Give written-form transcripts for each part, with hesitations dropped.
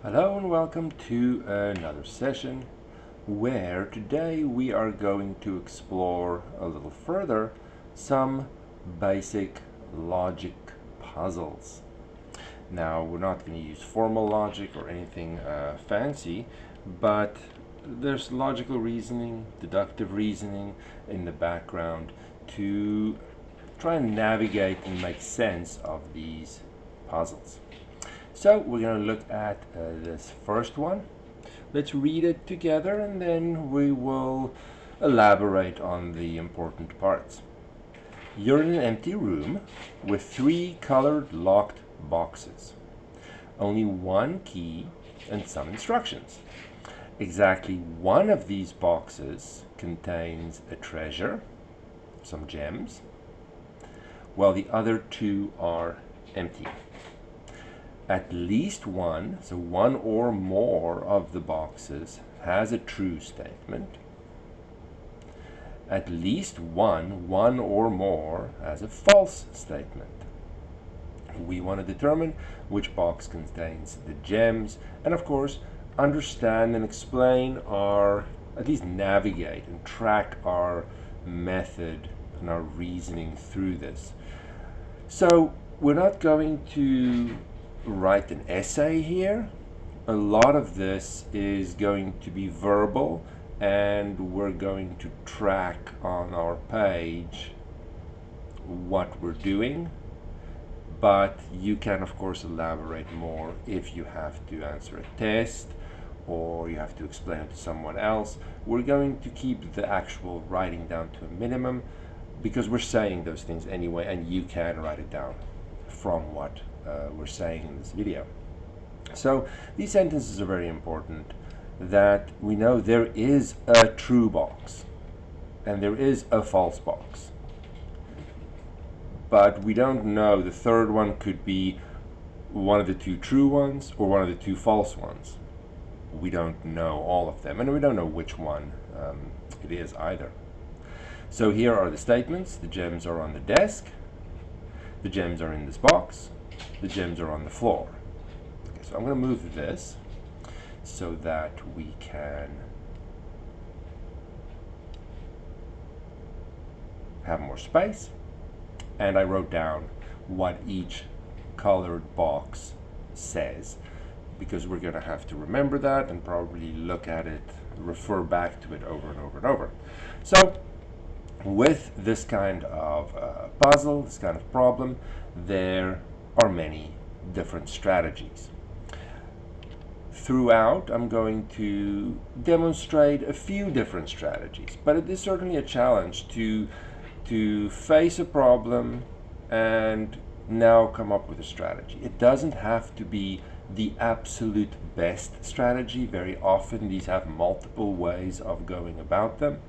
Hello and welcome to another session where today we are going to explore a little further some basic logic puzzles. Now, we're not going to use formal logic or anything fancy, but there's logical reasoning, deductive reasoning in the background to try and navigate and make sense of these puzzles. So we're going to look at this first one. Let's read it together and then we will elaborate on the important parts. You're in an empty room with 3 colored locked boxes. Only one key and some instructions. Exactly one of these boxes contains a treasure, some gems, while the other 2 are empty. At least one, so one or more of the boxes has a true statement. At least one or more has a false statement. We want to determine which box contains the gems and of course understand and explain our, at least navigate and track our method and our reasoning through this. So we're not going to write an essay here. A lot of this is going to be verbal and we're going to track on our page what we're doing, but you can of course elaborate more if you have to answer a test or you have to explain it to someone else. We're going to keep the actual writing down to a minimum because we're saying those things anyway and you can write it down from what we're saying in this video. So these sentences are very important, that we know there is a true box and there is a false box, but we don't know. The third one could be one of the 2 true ones or one of the 2 false ones. We don't know all of them and we don't know which one it is either. So here are the statements. The gems are on the desk, the gems are in this box, the gems are on the floor. Okay, so I'm going to move this so that we can have more space. And I wrote down what each colored box says because we're going to have to remember that and probably look at it, refer back to it over and over and over. So with this kind of puzzle, this kind of problem, there are many different strategies. Throughout, I'm going to demonstrate a few different strategies, but it is certainly a challenge to face a problem and now come up with a strategy. It doesn't have to be the absolute best strategy. Very often these have multiple ways of going about them.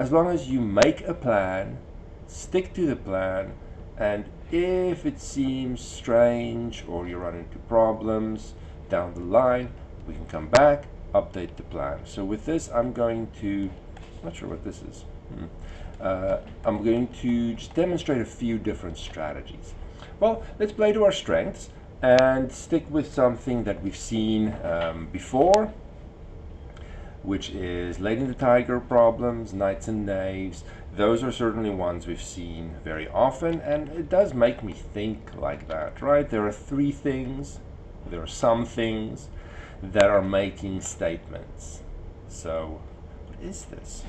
As long as you make a plan, stick to the plan, and if it seems strange or you run into problems down the line, we can come back, update the plan. So with this, I'm going to, not sure what this is. I'm going to just demonstrate a few different strategies. Well, let's play to our strengths and stick with something that we've seen before, which is Lady and the Tiger problems, knights and knaves. Those are certainly ones we've seen very often, and it does make me think like that, right? There are 3 things, there are some things that are making statements. So, what is this?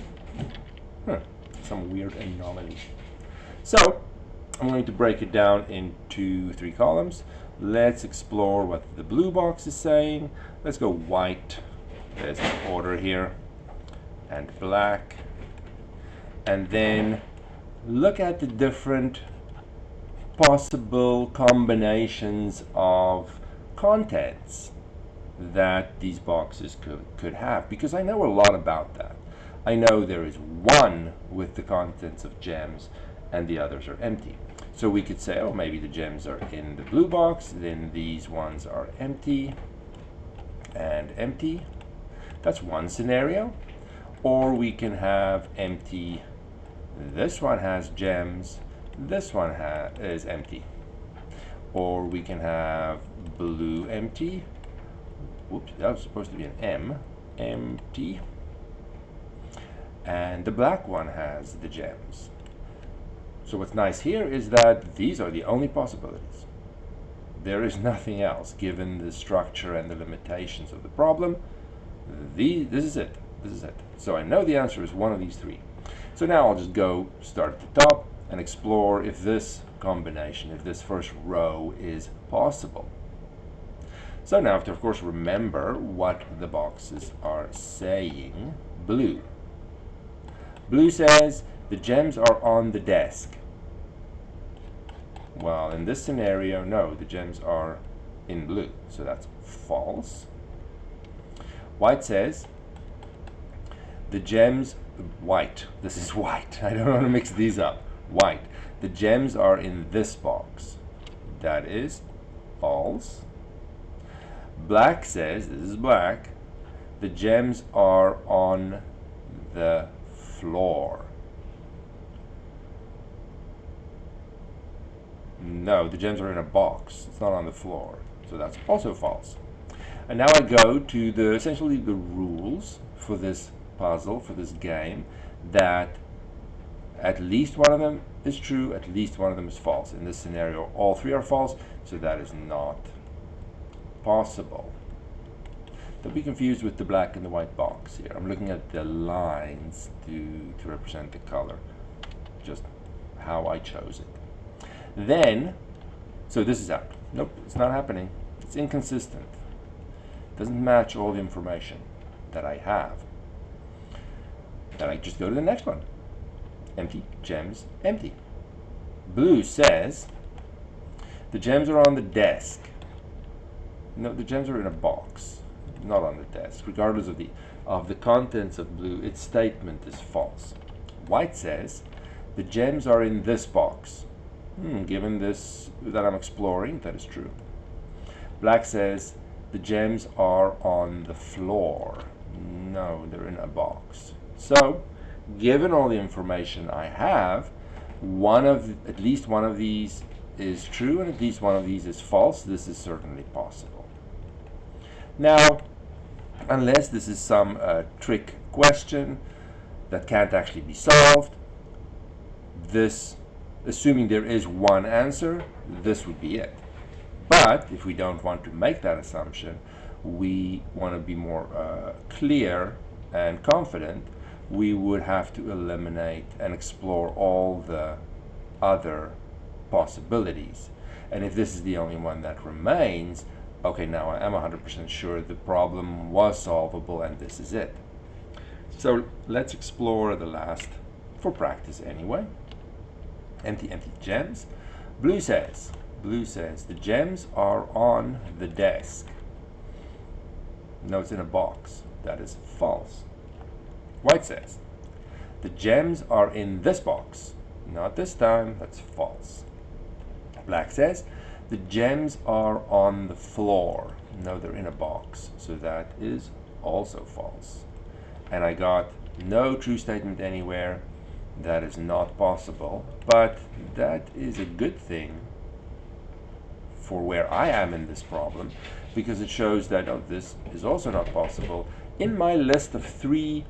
Some weird anomaly. So, I'm going to break it down into 3 columns. Let's explore what the blue box is saying. Let's go white. There's an order here, and black, and then look at the different possible combinations of contents that these boxes could have, because I know a lot about that. I know there is one with the contents of gems and the others are empty. So we could say, oh, maybe the gems are in the blue box, then these ones are empty and empty. That's one scenario. Or we can have empty, this one has gems, this one is empty. Or we can have blue empty, Oops, that was supposed to be an M. Empty. And the black one has the gems. So what's nice here is that these are the only possibilities. There is nothing else given the structure and the limitations of the problem. This is it. This is it. So I know the answer is one of these three. So now I'll just go start at the top and explore if this combination, if this first row is possible. So now I have to, of course, remember what the boxes are saying. Blue. Blue says the gems are on the desk. Well, in this scenario, no, the gems are in blue, so that's false. White says the gems, white, this is white, I don't want to mix these up. White, the gems are in this box. That is false. Black says, this is black, the gems are on the floor. No, the gems are in a box. It's not on the floor. So that's also false. And now I go to the essentially the rules for this puzzle, for this game, that at least one of them is true, at least one of them is false. In this scenario, all three are false, so that is not possible. Don't be confused with the black and the white box here. I'm looking at the lines to represent the color, just how I chose it. Then, so this is out. Nope, it's not happening. It's inconsistent. It doesn't match all the information that I have. Then I just go to the next one. Empty, gems, empty. Blue says the gems are on the desk. No, the gems are in a box, not on the desk. Regardless of the contents of blue, its statement is false. White says the gems are in this box. Given this that I'm exploring, that is true. Black says the gems are on the floor. No, they're in a box. So, given all the information I have, at least one of these is true and at least one of these is false. This is certainly possible. Now, unless this is some trick question that can't actually be solved, assuming there is one answer, this would be it. But if we don't want to make that assumption, we want to be more clear and confident, we would have to eliminate and explore all the other possibilities. And if this is the only one that remains, okay, now I am 100% sure the problem was solvable and this is it. So let's explore the last, for practice anyway. Empty, empty gems. Blue says the gems are on the desk. No, it's in a box. That is false. White says the gems are in this box. Not this time. That's false. Black says the gems are on the floor. No, they're in a box. So that is also false. And I got no true statement anywhere. That is not possible, but that is a good thing for where I am in this problem, because it shows that this is also not possible. In my list of 3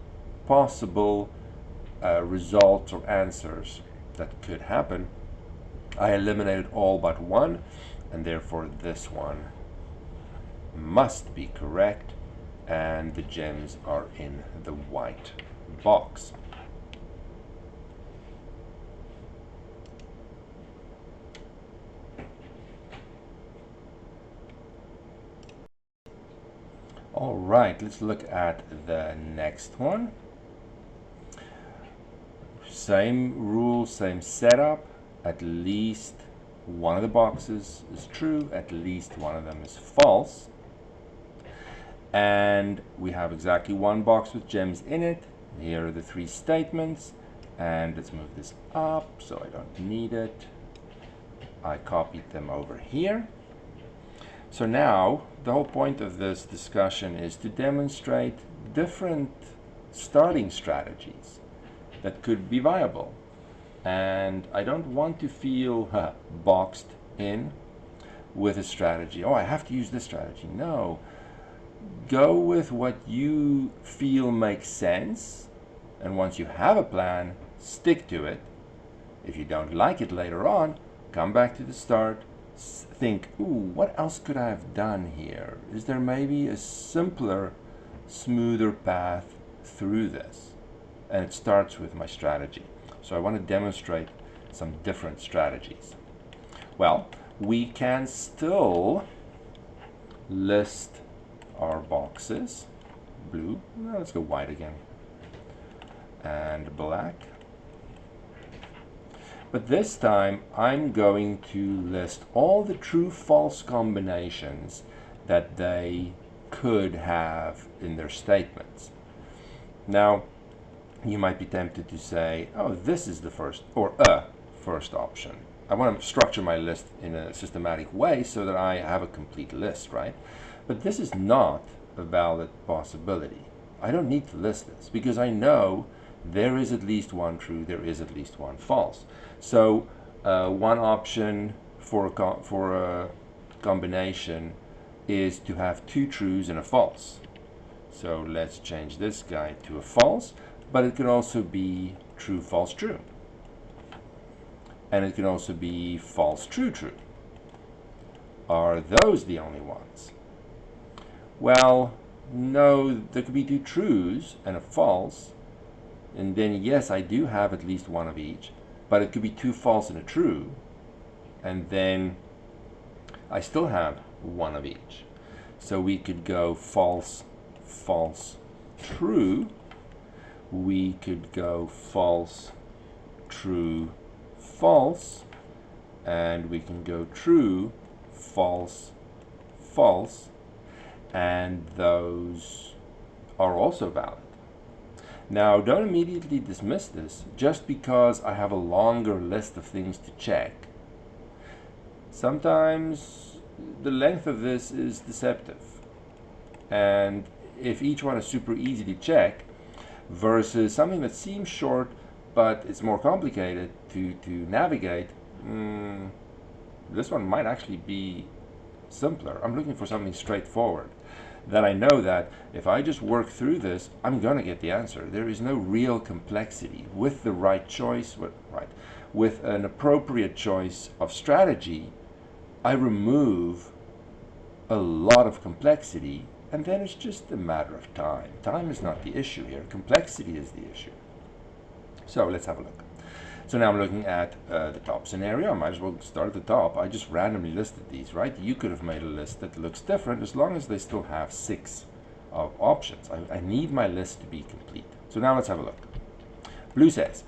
possible results or answers that could happen, I eliminated all but one, and therefore this one must be correct, and the gems are in the white box. All right, let's look at the next one. Same rule, same setup. At least one of the boxes is true, at least one of them is false. And we have exactly one box with gems in it. Here are the 3 statements. And let's move this up so I don't need it. I copied them over here. So now, the whole point of this discussion is to demonstrate different starting strategies that could be viable. And I don't want to feel boxed in with a strategy. Oh, I have to use this strategy. No. go with what you feel makes sense, and once you have a plan, stick to it. If you don't like it later on, come back to the start, think, ooh, what else could I have done here? Is there maybe a simpler, smoother path through this? And it starts with my strategy. So I want to demonstrate some different strategies. Well, we can still list our boxes. Blue, no, let's go white again, and black. But this time I'm going to list all the true-false combinations that they could have in their statements. Now, you might be tempted to say, oh, this is the first, or a first option. I want to structure my list in a systematic way so that I have a complete list, right? But this is not a valid possibility. I don't need to list this because I know there is at least one true, there is at least one false. So one option for a combination is to have two trues and a false. So let's change this guy to a false, but it can also be true, false, true. And it can also be false, true, true. Are those the only ones? Well, no, there could be two trues and a false, and then yes, I do have at least one of each, but it could be two false and a true, and then I still have one of each. So we could go false, false, true. We could go false, true, false, and we can go true, false, false, and those are also valid. Now, don't immediately dismiss this just because I have a longer list of things to check. Sometimes the length of this is deceptive, and if each one is super easy to check versus something that seems short but it's more complicated to navigate, this one might actually be simpler. I'm looking for something straightforward, that I know that if I just work through this, I'm going to get the answer. There is no real complexity. With the right choice, with an appropriate choice of strategy, I remove a lot of complexity, and then it's just a matter of time. Time is not the issue here. Complexity is the issue. So let's have a look. So now I'm looking at the top scenario. I might as well start at the top. I just randomly listed these, right? You could have made a list that looks different as long as they still have 6 of options. I need my list to be complete. So now let's have a look. Blue says,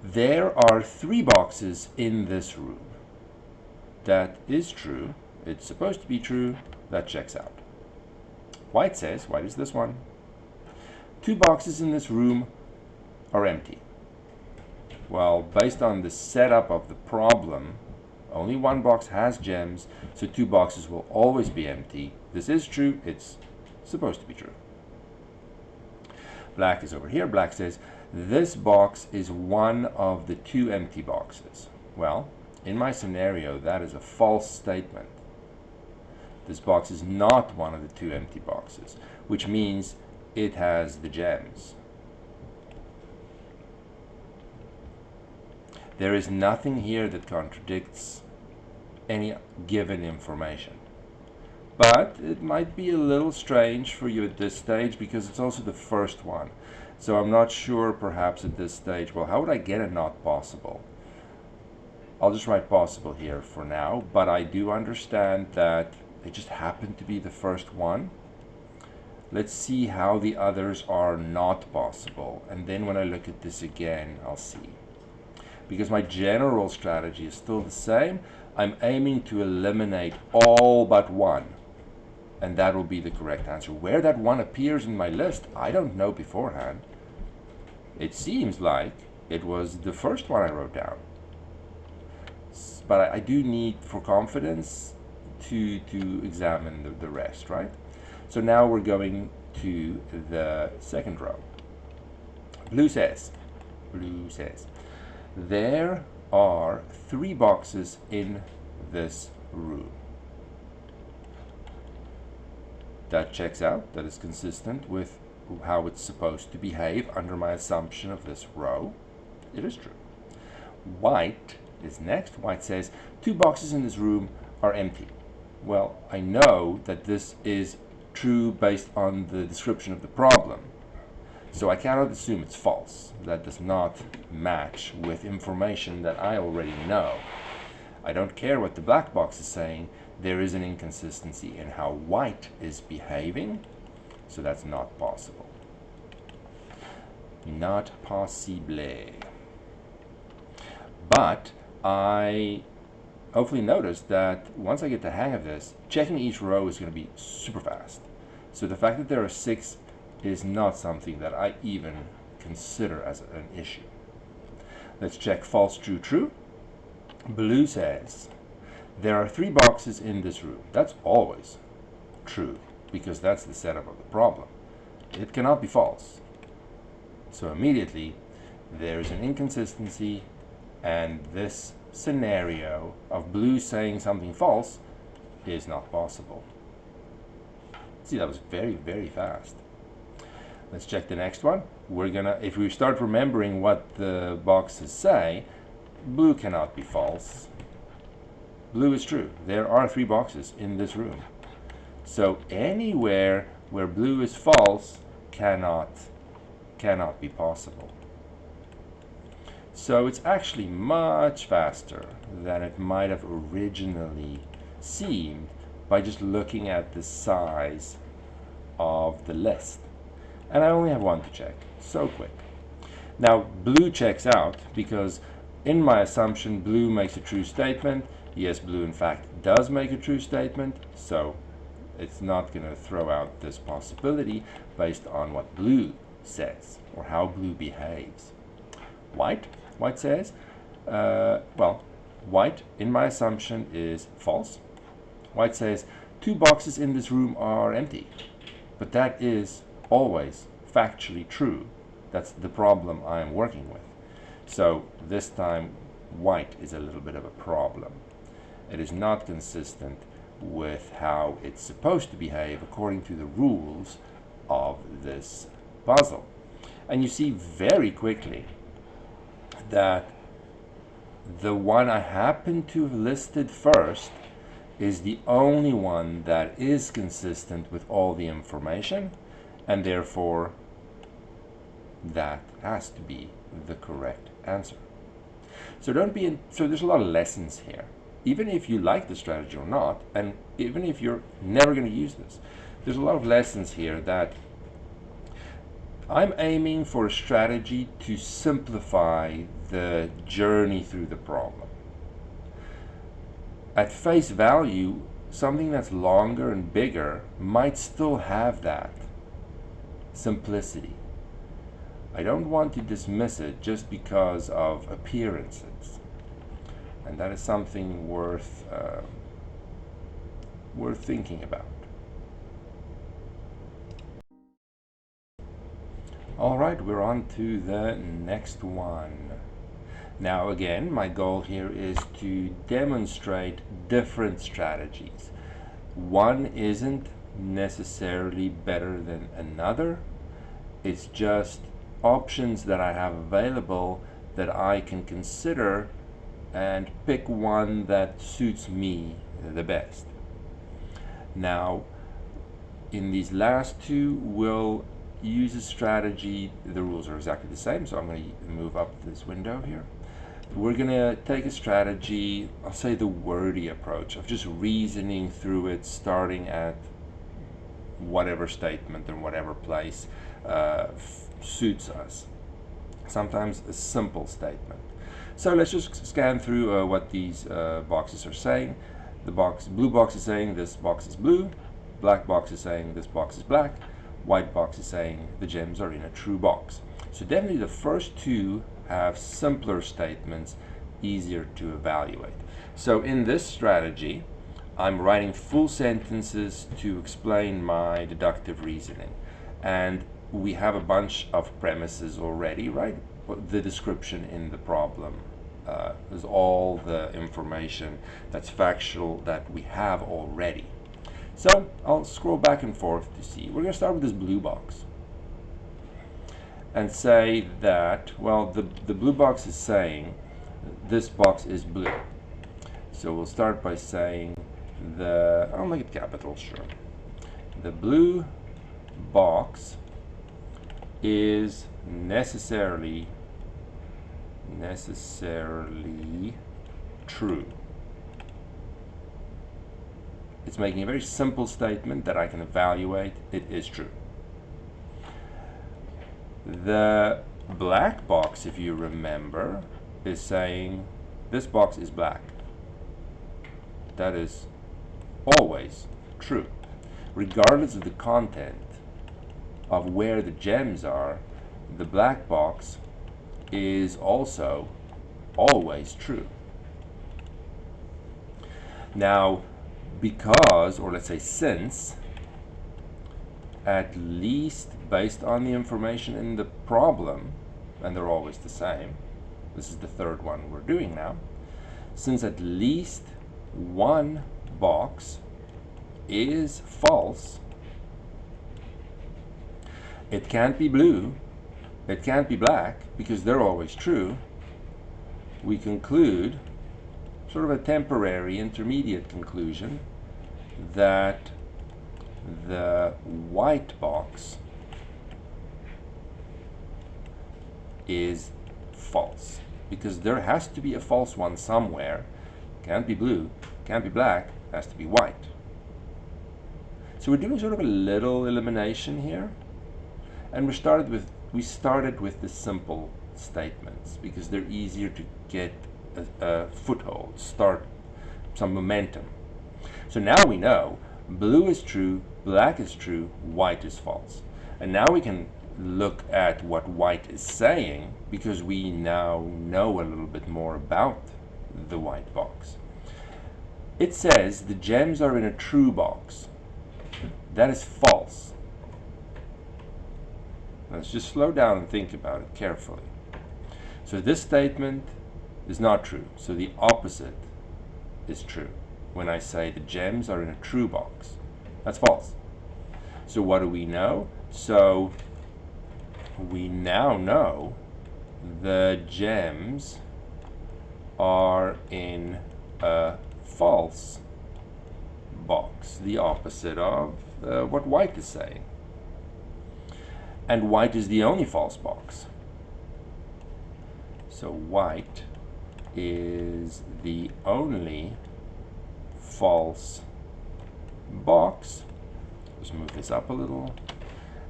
there are 3 boxes in this room. That is true. It's supposed to be true. That checks out. White says, white is this one. 2 boxes in this room are empty. Well, based on the setup of the problem, only 1 box has gems, so 2 boxes will always be empty. This is true. It's supposed to be true. Black is over here. Black says, this box is one of the 2 empty boxes. Well, in my scenario, that is a false statement. This box is not one of the 2 empty boxes, which means it has the gems. There is nothing here that contradicts any given information. But it might be a little strange for you at this stage because it's also the first one. So I'm not sure perhaps at this stage, well, how would I get a not possible? I'll just write possible here for now, but I do understand that it just happened to be the first one. Let's see how the others are not possible, and then when I look at this again, I'll see. Because my general strategy is still the same, I'm aiming to eliminate all but 1, and that will be the correct answer. Where that 1 appears in my list, I don't know beforehand. It seems like it was the first one I wrote down. But I do need, for confidence, to examine the rest, right? So now we're going to the second row. Blue says, there are 3 boxes in this room. That checks out. That is consistent with how it's supposed to behave under my assumption of this row. It is true. White is next. White says 2 boxes in this room are empty. Well, I know that this is true based on the description of the problem. So I cannot assume it's false. That does not match with information that I already know. I don't care what the black box is saying. There is an inconsistency in how white is behaving. So that's not possible. Not possible. But I hopefully noticed that once I get the hang of this, checking each row is going to be super fast. So the fact that there are 6 is not something that I even consider as an issue. Let's check false, true, true. Blue says there are 3 boxes in this room. That's always true because that's the setup of the problem. It cannot be false. So immediately there's an inconsistency, and this scenario of blue saying something false is not possible. See, that was very, very fast. Let's check the next one. If we start remembering what the boxes say, blue cannot be false. Blue is true. There are 3 boxes in this room. So anywhere where blue is false cannot be possible. So it's actually much faster than it might have originally seemed by just looking at the size of the list. And I only have 1 to check. So quick. Now blue checks out because in my assumption blue makes a true statement. Yes, blue in fact does make a true statement, so it's not going to throw out this possibility based on what blue says or how blue behaves. White says, white in my assumption is false. White says 2 boxes in this room are empty, but that is always factually true. That's the problem I am working with. So this time white is a little bit of a problem. It is not consistent with how it's supposed to behave according to the rules of this puzzle. And you see very quickly that the one I happen to have listed first is the only one that is consistent with all the information, and therefore that has to be the correct answer. So there's a lot of lessons here. Even if you like the strategy or not, and even if you're never going to use this, there's a lot of lessons here that I'm aiming for a strategy to simplify the journey through the problem. At face value, something that's longer and bigger might still have that simplicity. I don't want to dismiss it just because of appearances. And that is something worth thinking about. All right, we're on to the next one. Now again, my goal here is to demonstrate different strategies. One isn't necessarily better than another. It's just options that I have available that I can consider and pick one that suits me the best. Now, in these last 2, we'll use a strategy. The rules are exactly the same, so I'm going to move up this window here. We're going to take a strategy, I'll say the wordy approach, of just reasoning through it, starting at whatever statement and whatever place suits us. Sometimes a simple statement. So let's just scan through what these boxes are saying. The blue box is saying this box is blue. Black box is saying this box is black. White box is saying the gems are in a true box. So definitely the first 2 have simpler statements, easier to evaluate. So in this strategy, I'm writing full sentences to explain my deductive reasoning. And we have a bunch of premises already, right? The description in the problem is all the information that's factual that we have already. So I'll scroll back and forth to see. We're going to start with this blue box and say that, well, the blue box is saying this box is blue. So we'll start by saying I'll make it capital, sure. The blue box is necessarily true. It's making a very simple statement that I can evaluate. It is true. The black box, if you remember, is saying this box is black. That is always true. Regardless of the content of where the gems are, the black box is also always true. Now, because, or let's say since, at least based on the information in the problem, and they're always the same, this is the third one we're doing now, since at least one box is false, it can't be blue, it can't be black, because they're always true, we conclude, sort of a temporary intermediate conclusion, that the white box is false, because there has to be a false one somewhere. Can't be blue, can't be black, has to be white. So we're doing sort of a little elimination here, and we started with the simple statements because they're easier to get a foothold, start some momentum. So now we know blue is true, black is true, white is false. And now we can look at what white is saying because we now know a little bit more about the white box. It says the gems are in a true box. That is false. Let's just slow down and think about it carefully. So this statement is not true. So the opposite is true. When I say the gems are in a true box, that's false. So what do we know? So we now know the gems are in a false box, the opposite of what white is saying. And white is the only false box. So white is the only false box. Let's move this up a little.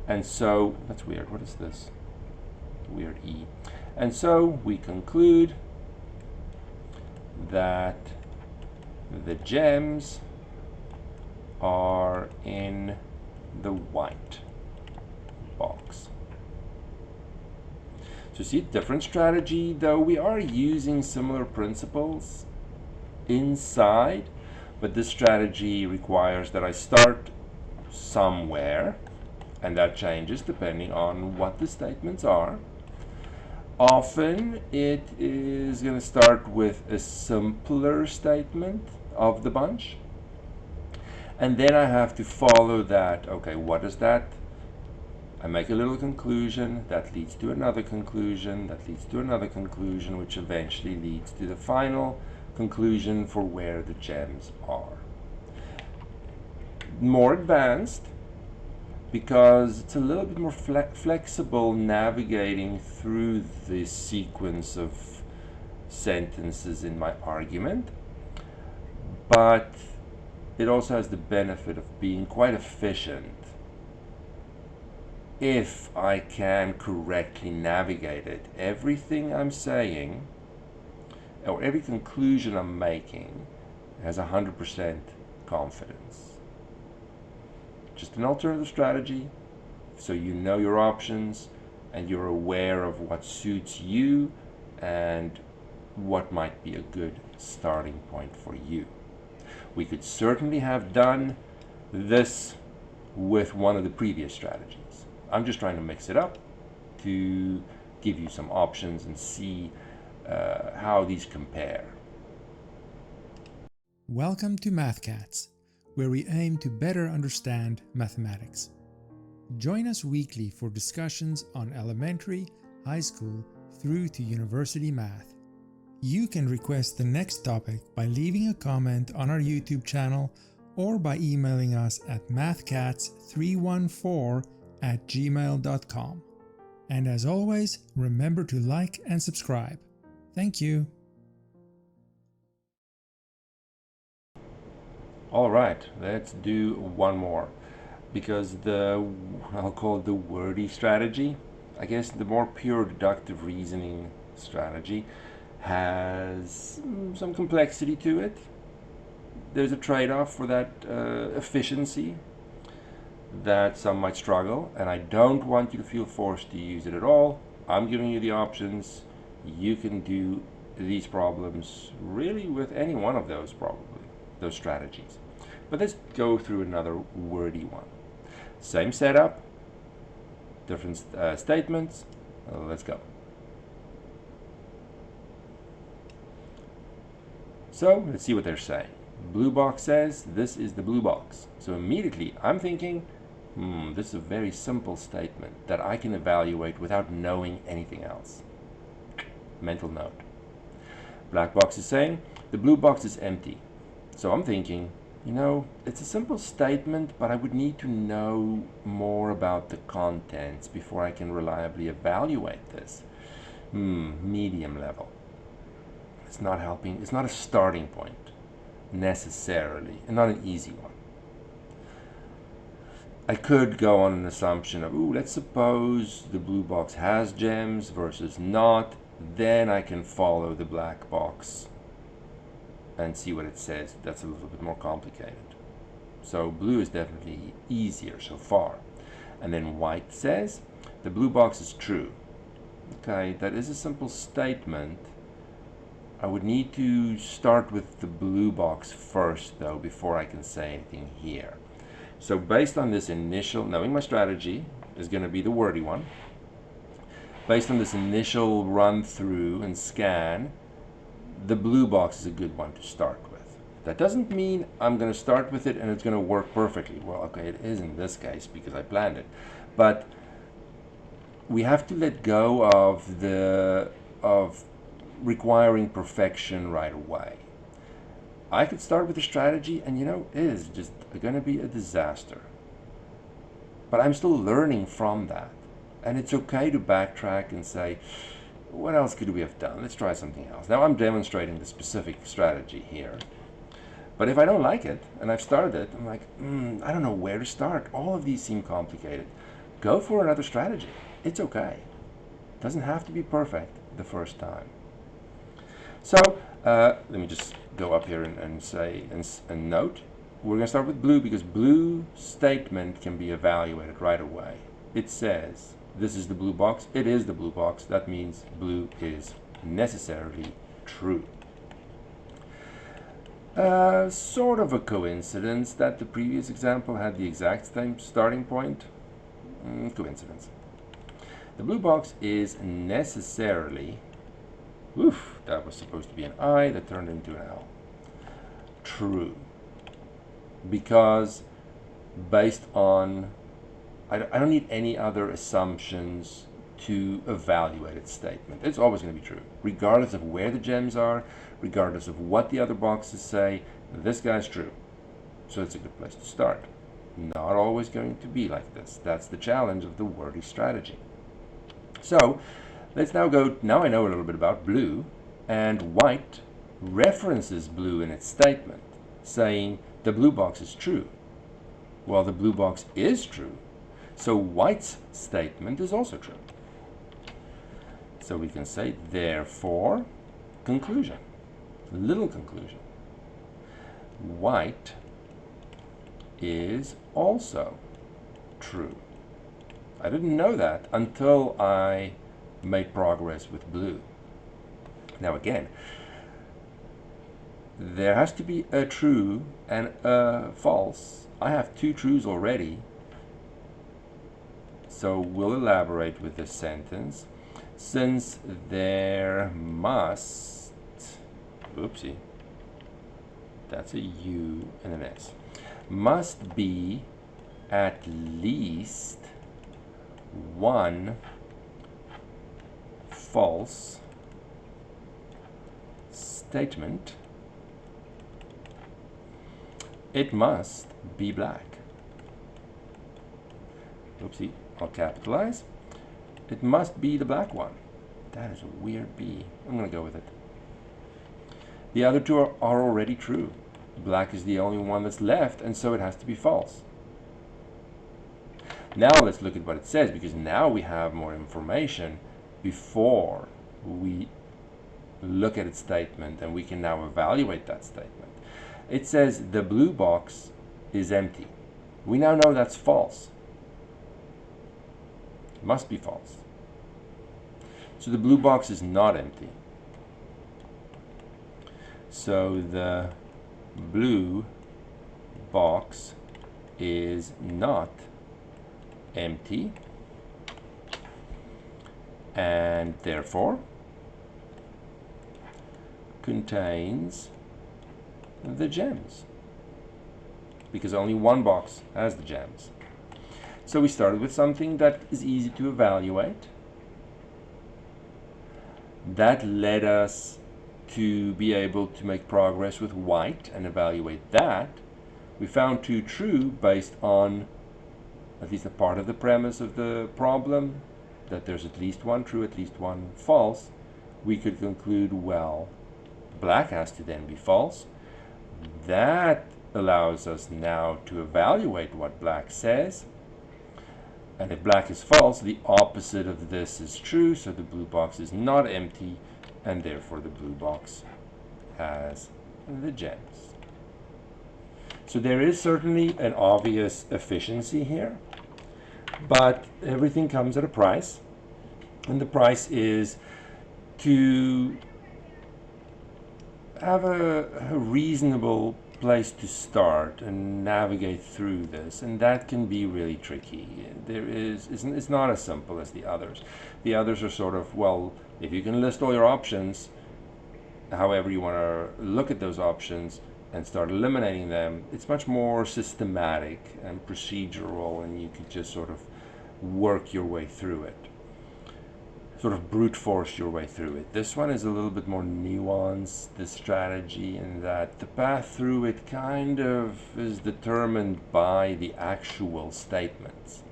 And so, that's weird, what is this? Weird E. And so we conclude that the gems are in the white box. So see, different strategy, though we are using similar principles inside, but this strategy requires that I start somewhere, and that changes depending on what the statements are. Often it is going to start with a simpler statement of the bunch, and then I have to follow that. Okay, what does that? I make a little conclusion that leads to another conclusion that leads to another conclusion, which eventually leads to the final conclusion for where the gems are. More advanced because it's a little bit more flexible navigating through this sequence of sentences in my argument, but it also has the benefit of being quite efficient if I can correctly navigate it. Everything I'm saying, or every conclusion I'm making, has 100% confidence. Just an alternative strategy, so you know your options and you're aware of what suits you and what might be a good starting point for you. We could certainly have done this with one of the previous strategies. I'm just trying to mix it up to give you some options and see how these compare. Welcome to MathCats, where we aim to better understand mathematics. Join us weekly for discussions on elementary, high school, through to university math. You can request the next topic by leaving a comment on our YouTube channel or by emailing us at mathcats314@gmail.com. And as always, remember to like and subscribe. Thank you. All right, let's do one more, because I'll call it the wordy strategy. I guess the more pure deductive reasoning strategy has some complexity to it. There's a trade-off for that efficiency that some might struggle, and I don't want you to feel forced to use it at all. I'm giving you the options. You can do these problems really with any one of those, probably, those strategies. But let's go through another wordy one. Same setup, different statements. Let's go. So let's see what they're saying. Blue box says this is the blue box. So immediately I'm thinking, this is a very simple statement that I can evaluate without knowing anything else. Mental note. Black box is saying the blue box is empty. So I'm thinking, it's a simple statement, but I would need to know more about the contents before I can reliably evaluate this. Medium level. It's not helping. It's not a starting point necessarily, and not an easy one. I could go on an assumption of, let's suppose the blue box has gems versus not. Then I can follow the black box and see what it says. That's a little bit more complicated. So blue is definitely easier so far. And then white says the blue box is true. Okay, that is a simple statement. I would need to start with the blue box first, though, before I can say anything here. So based on this initial, knowing my strategy is going to be the wordy one. Based on this initial run through and scan, the blue box is a good one to start with. That doesn't mean I'm going to start with it and it's going to work perfectly. Well, okay, it is in this case because I planned it. But we have to let go of requiring perfection right away. I could start with a strategy and it is just going to be a disaster. But I'm still learning from that. And it's okay to backtrack and say, what else could we have done? Let's try something else. Now I'm demonstrating the specific strategy here. But if I don't like it, and I've started it, I'm like, I don't know where to start. All of these seem complicated. Go for another strategy. It's okay. It doesn't have to be perfect the first time. So let me just go up here and say, and note, we're going to start with blue because blue statement can be evaluated right away. It says, this is the blue box. It is the blue box. That means blue is necessarily true. Sort of a coincidence that the previous example had the exact same starting point. Coincidence. The blue box is necessarily, that was supposed to be an I that turned into an L. True. Because based on, I don't need any other assumptions to evaluate its statement. It's always going to be true, regardless of where the gems are, regardless of what the other boxes say. This guy's true. So it's a good place to start. Not always going to be like this. That's the challenge of the wordy strategy. So let's now go, now I know a little bit about blue, and white references blue in its statement, saying the blue box is true. Well, the blue box is true. So white's statement is also true. So we can say, therefore, conclusion, little conclusion. White is also true. I didn't know that until I made progress with blue. Now again, there has to be a true and a false. I have two trues already. So we'll elaborate with this sentence. Since there must, oopsie, that's a U and an S. must be at least one false statement. It must be black. Oopsie, I'll capitalize. It must be the black one. That is a weird B. I'm going to go with it. The other two are already true. Black is the only one that's left, and so it has to be false. Now let's look at what it says, because now we have more information before we look at its statement, and we can now evaluate that statement. It says the blue box is empty. We now know that's false. It must be false. So the blue box is not empty. So the blue box is not empty, and therefore contains the gems, because only one box has the gems. So we started with something that is easy to evaluate. That led us to be able to make progress with white and evaluate that. We found two true based on at least a part of the premise of the problem, that there's at least one true, at least one false. We could conclude, well, black has to then be false. That allows us now to evaluate what black says. And if black is false, the opposite of this is true, so the blue box is not empty, and therefore the blue box has the gems. So there is certainly an obvious efficiency here, but everything comes at a price, and the price is to have a reasonable place to start and navigate through this, and that can be really tricky. It's not as simple as the others. The others are sort of, well, if you can list all your options, however you want to look at those options and start eliminating them, it's much more systematic and procedural, and you can just sort of work your way through it, sort of brute force your way through it. This one is a little bit more nuanced, this strategy, in that the path through it kind of is determined by the actual statements.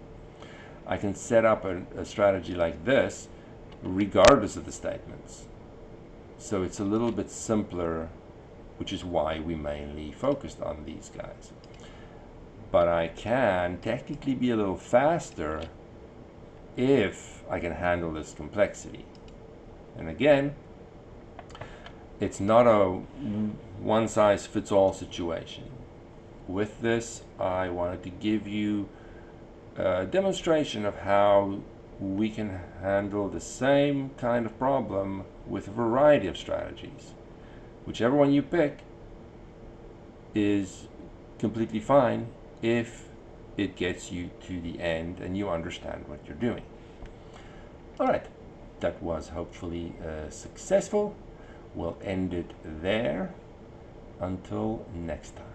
I can set up a strategy like this regardless of the statements. So it's a little bit simpler, which is why we mainly focused on these guys. But I can technically be a little faster if I can handle this complexity. And again, it's not a one-size-fits-all situation. With this, I wanted to give you a demonstration of how we can handle the same kind of problem with a variety of strategies. Whichever one you pick is completely fine if it gets you to the end and you understand what you're doing. All right, that was hopefully successful. We'll end it there. Until next time.